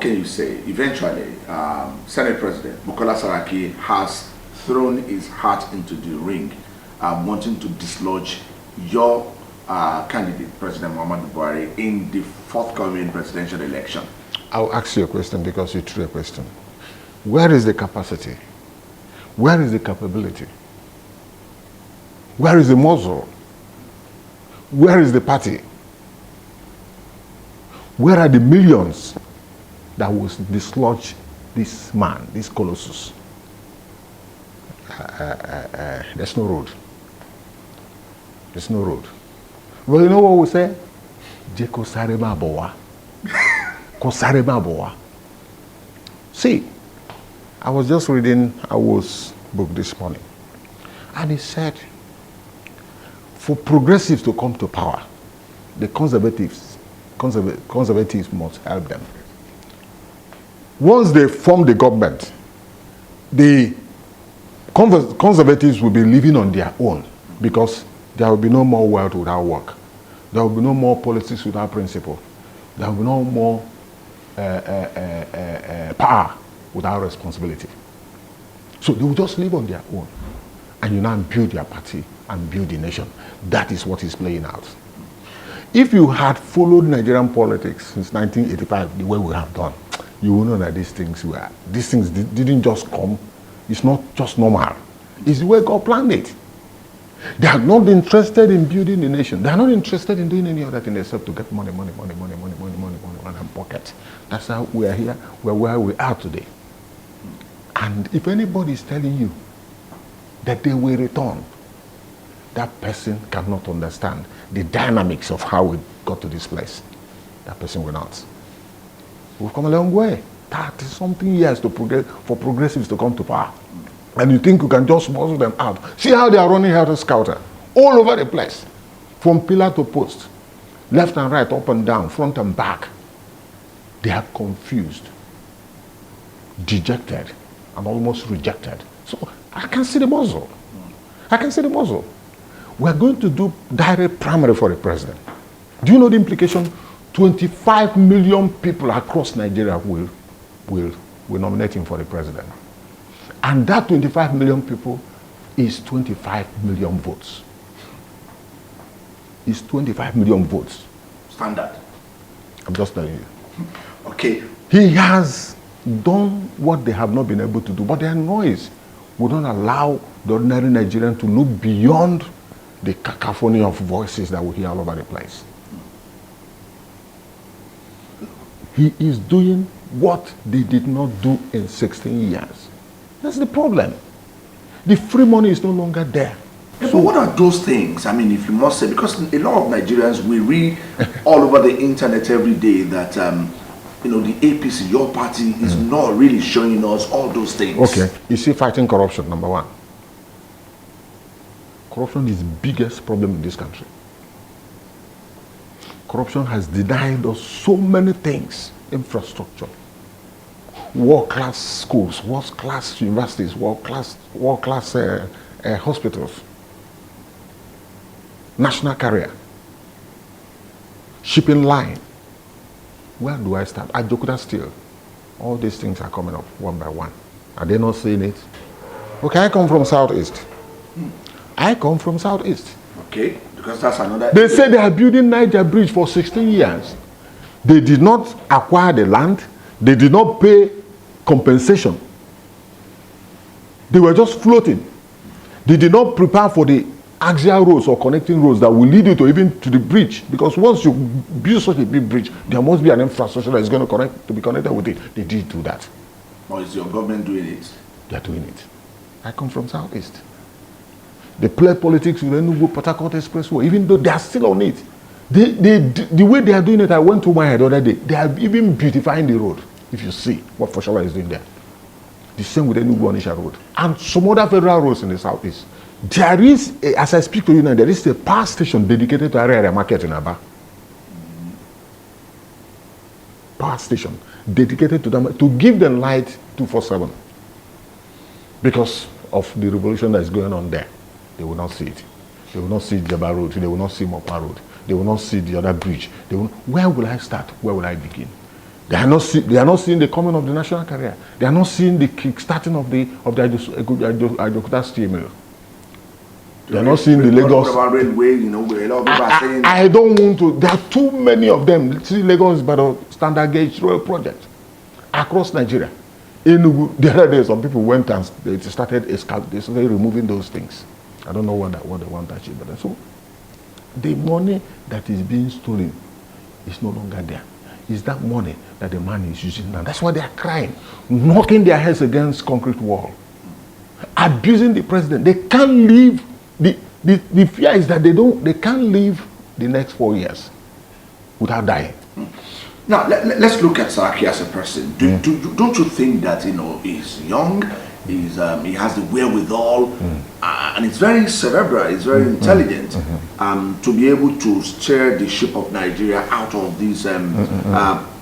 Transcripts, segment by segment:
can you say? Eventually, Senate President Bukola Saraki has thrown his hat into the ring, wanting to dislodge your candidate, President Muhammadu Buhari, in the forthcoming presidential election. I'll ask you a question because you threw a question. Where is the capacity? Where is the capability? Where is the muzzle? Where is the party? Where are the millions that will dislodge this man, this colossus? There's no road. There's no road. Well, you know what we say? Jeko sarema boa. Ko sarema boa. See, I was just reading Awo's book this morning, and he said, for progressives to come to power, the conservatives must help them. Once they form the government, the conservatives will be living on their own, because there will be no more wealth without work. There will be no more politics without principle. There will be no more power without responsibility. So they will just live on their own. And you now build your party and build the nation. That is what is playing out. If you had followed Nigerian politics since 1985, the way we have done, you will know that these things didn't just come. It's not just normal. It's the way God planned it. They are not interested in building the nation. They are not interested in doing any other thing except to get money, and pocket. That's how we are here, where we are today. And if anybody is telling you that they will return, that person cannot understand the dynamics of how we got to this place. That person will not. We've come a long way. 30-something years for progressives to come to power. And you think you can just muzzle them out. See how they are running helter-skelter all over the place. From pillar to post. Left and right, up and down, front and back. They are confused, dejected, and almost rejected. So I can see the muzzle. I can see the muzzle. We're going to do direct primary for the president. Do you know the implication? 25 million people across Nigeria will nominate him for the president. And that 25 million people is 25 million votes. It's 25 million votes. Standard. I'm just telling you. Okay. He has done what they have not been able to do, but their noise would not allow the ordinary Nigerian to look beyond the cacophony of voices that we hear all over the place. He is doing what they did not do in 16 years. That's the problem. The free money is no longer there. Yeah, so what are those things? I mean, if you must say, because a lot of Nigerians, we read all over the internet every day that, you know, the APC, your party, is not really showing us all those things. Okay. You see, fighting corruption, number one. Corruption is the biggest problem in this country. Corruption has denied us so many things. Infrastructure, world-class schools, world-class universities, world-class hospitals, national carrier, shipping line. Where do I start? Ajokuta Steel. All these things are coming up one by one. Are they not seeing it? Okay, I come from Southeast. I come from Southeast. Okay, because that's another... They say they are building Niger Bridge for 16 years. They did not acquire the land. They did not pay compensation. They were just floating. They did not prepare for the axial roads or connecting roads that will lead you to even to the bridge. Because once you build such a big bridge, there must be an infrastructure that is going to be connected with it. They did do that. Or is your government doing it? They are doing it. I come from Southeast. They play politics with the Enugu Port Harcourt Expressway, even though they are still on it. The way they are doing it, I went to my head the other day. They are even beautifying the road. If you see what Foshala is doing there. The same with the Enugu Onitsha road. And some other federal roads in the Southeast. There is, as I speak to you now, there is a power station dedicated to area market in Aba. Power station dedicated to them to give them light 24/7. Because of the revolution that is going on there. They will not see it. They will not see Jaba Road. They will not see Mopa Road. They will not see the other bridge. Where will I start? Where will I begin? They are not seeing the coming of the national carrier. They are not seeing the kick-starting of the Igbokwe steel mill. They are not seeing the Lagos. Railway, you know, where a lot of people are saying. I don't want to. There are too many of them. See, Lagos is but a standard gauge rail project across Nigeria. In the other day, some people went and they started removing those things. I don't know what they want to achieve, but so the money that is being stolen is no longer there. It's that money that the man is using now. That's why they are crying, knocking their heads against concrete wall, abusing the president. They can't leave. The fear is that they can't live the next 4 years without dying. Now let's look at Saraki as a person. Don't you think that, you know, he's young, he has the wherewithal, and it's very cerebral, it's very intelligent, to be able to steer the ship of Nigeria out of this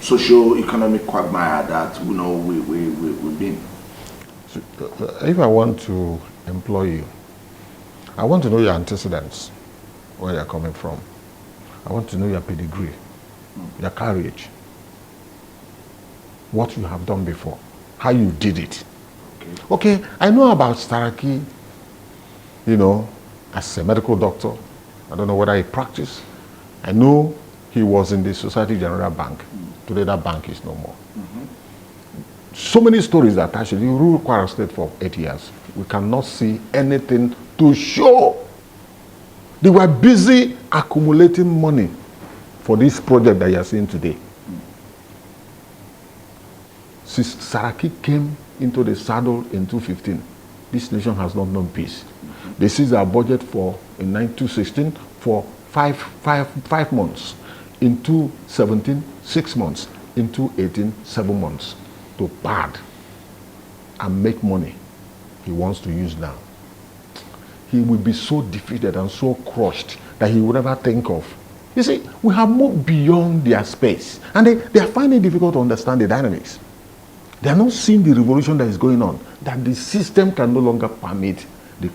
socio-economic quagmire that, you know, we've been. So, if I want to employ you, I want to know your antecedents, where you're coming from. I want to know your pedigree, your courage, what you have done before, how you did it. Okay, I know about Saraki, you know, as a medical doctor. I don't know whether he practiced. I know he was in the Society General Bank. Today that bank is no more. So many stories that attached. You ruled Kwara State for 8 years. We cannot see anything to show. They were busy accumulating money for this project that you are seeing today. Since Saraki came into the saddle in 2015, this nation has not known peace. They seized our budget in 2016 for five months. In 2017, 6 months. In 2018, 7 months. To pad and make money he wants to use now. He will be so defeated and so crushed that he will never think of. You see, we have moved beyond their space, and they are finding it difficult to understand the dynamics. They are not seeing the revolution that is going on, that the system can no longer permit the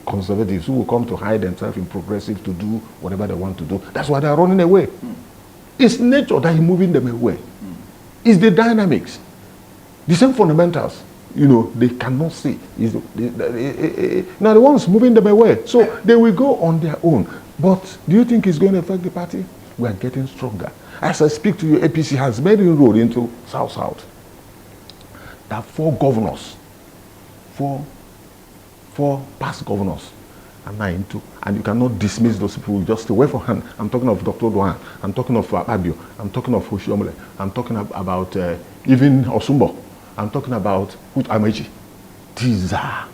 conservatives who will come to hide themselves in progressive to do whatever they want to do. That's why they are running away. It's nature that is moving them away. It's the dynamics. The same fundamentals, you know, they cannot see. Now the ones moving them away. So they will go on their own. But do you think it's going to affect the party? We are getting stronger. As I speak to you, APC has made inroad into South-South. There are 4 governors, four past governors are now into, and you cannot dismiss those people just away from hand. I'm talking of Dr. Duan, I'm talking of Abio, I'm talking of Hoshiomole, I'm talking about even Osumbo, I'm talking about Amaechi. These are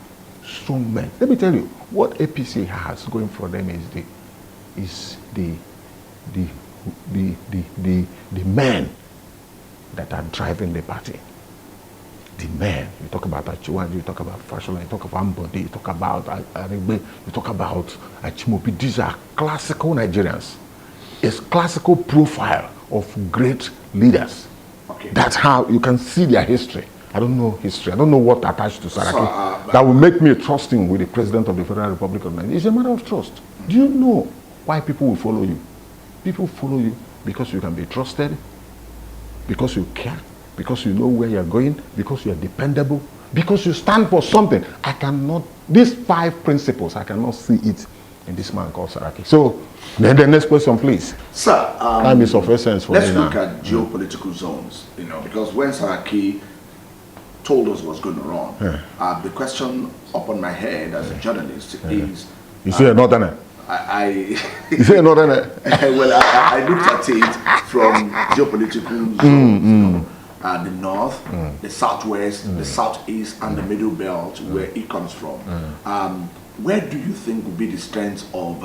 so many. Let me tell you, what APC has going for them is the men that are driving the party. The men. You talk about Achiwan, you talk about Fashola, you talk about Ambode, you talk about Arigbe, you talk about Achimobi. These are classical Nigerians. It's classical profile of great leaders. Okay. That's how you can see their history. I don't know history. I don't know what attached to Saraki that will make me trusting with the President of the Federal Republic of Nigeria. It's a matter of trust. Do you know why people will follow you? People follow you because you can be trusted, because you care, because you know where you're going, because you're dependable, because you stand for something. I cannot, these 5 principles, I cannot see it in this man called Saraki. So, then the next question, please. Sir, time is of essence for let's me look now. at geopolitical zones, you know, because when Saraki told us what's going to run, the question upon my head as a journalist is... You say a northerner? You say a northerner? Well, I looked at it from geopolitical zones. The north, the southwest, the southeast, and the middle belt, where it comes from. Where do you think would be the strength of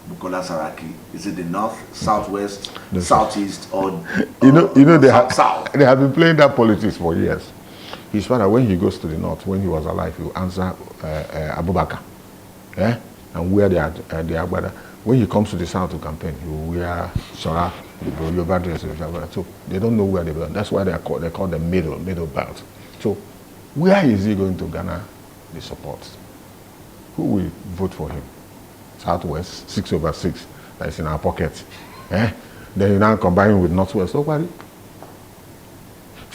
Bukola Saraki? Is it the north, southwest, southeast, or they have been playing that politics for years. His father, when he goes to the north, when he was alive, he will answer Abubakar, and wear the agbada. When he comes to the south to campaign, he will wear Shara, Yoruba dress. So they don't know where they belong. That's why they call them middle belt. So where is he going to garner the support? Who will vote for him? Southwest, 6/6, that's in our pocket. Then you now combine with Northwest. Nobody.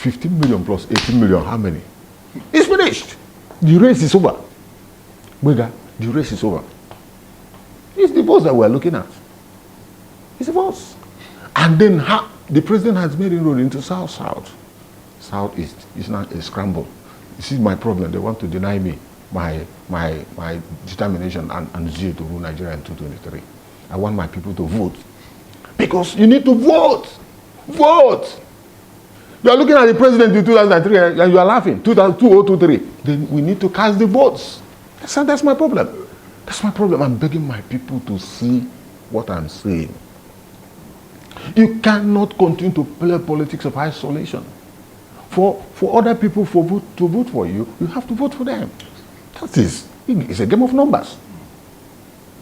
15 million plus 18 million, how many? It's finished. The race is over. Wega, the race is over. It's the votes that we're looking at. It's the votes. And then the president has made inroad into South-South. South-East. It's not a scramble. This is my problem. They want to deny me my determination and zeal to rule Nigeria in 2023. I want my people to vote. Because you need to vote. Vote. You are looking at the president in 2003 and you are laughing. 2023. Then we need to cast the votes. That's my problem. That's my problem. I'm begging my people to see what I'm saying. You cannot continue to play politics of isolation. For other people to vote for you, you have to vote for them. That is, it's a game of numbers.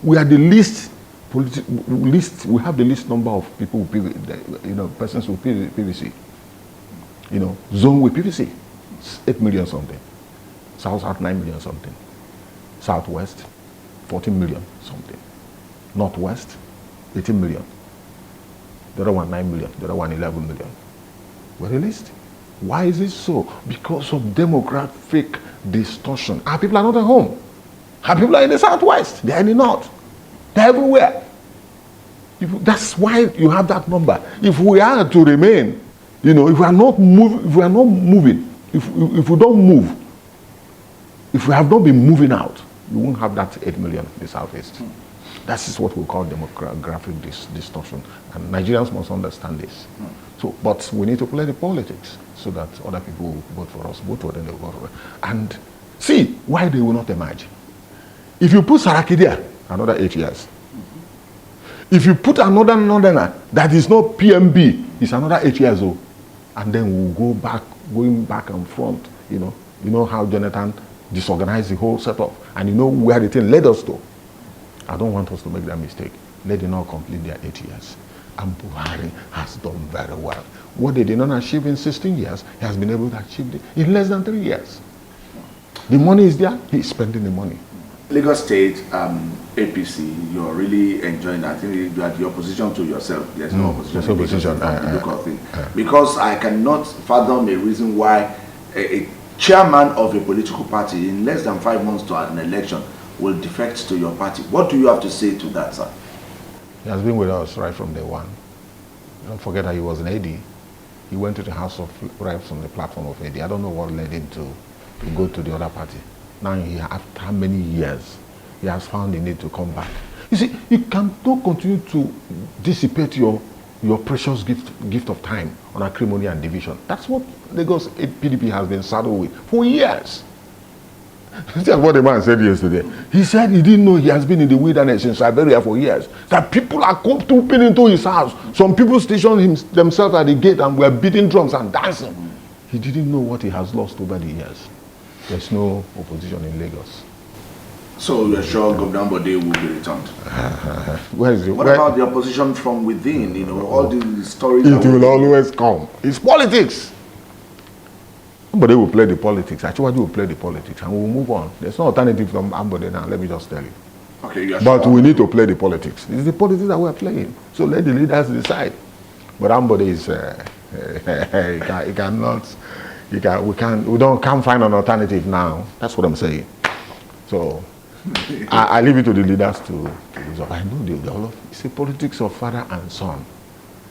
We are the least, we have the least number of people with persons with PVC. Zone with PVC, 8 million something. South 9 million something. Southwest, 14 million something. Northwest, 18 million. The other one 9 million, the other one 11 million. We're the least. Why is it so? Because of demographic distortion. Our people are not at home. Our people are in the Southwest. They are in the North. They're everywhere. That's why you have that number. If we are to remain, if we are not moving, if we don't move, if we have not been moving out, you won't have that 8 million in the Southeast. That is what we call demographic distortion. And Nigerians must understand this. So, but we need to play the politics so that other people will vote for us, vote for them, they will vote for us. And see why they will not emerge. If you put Saraki there, another 8 years. If you put another northerner that is not PMB, it's another 8 years old. And then we'll going back and front. You know how Jonathan disorganized the whole setup. And you know where the thing led us to. I don't want us to make that mistake. Let them not complete their 8 years. And Buhari has done very well. What they did not achieve in 16 years, he has been able to achieve it in less than 3 years. The money is there, he's spending the money. Lagos State, APC, you're really enjoying that. I think you are the opposition to yourself. There's no opposition. There's opposition. Because I cannot fathom a reason why a chairman of a political party in less than 5 months to an election will defect to your party. What do you have to say to that, sir? He has been with us right from day one. Don't forget that he was an AD. He went to the House of Reps on the platform of AD. I don't know what led him to go to the other party. Now, after many years, he has found the need to come back. You see, you cannot continue to dissipate your precious gift of time on acrimony and division. That's what Lagos PDP has been saddled with for years. That's what the man said yesterday. He said he didn't know he has been in the wilderness in Siberia for years. That people are trooping into his house. Some people stationed themselves at the gate and were beating drums and dancing. He didn't know what he has lost over the years. There's no opposition in Lagos. So you're sure Governor Bode will be returned? Where is it? What about the opposition from within? All the stories. It will always come. It's politics. Somebody will play the politics. Actually, will play the politics, and we'll move on. There's no alternative from Ambode now. Let me just tell you. Okay, you're but sure. We need to play the politics. It's the politics that we're playing. So let the leaders decide. But Ambode is we can't find an alternative now. That's what I'm saying. So I leave it to the leaders to resolve. I know it's a politics of father and son.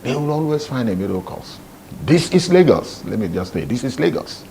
They will always find a middle course. This is Lagos. Let me just say, this is Lagos.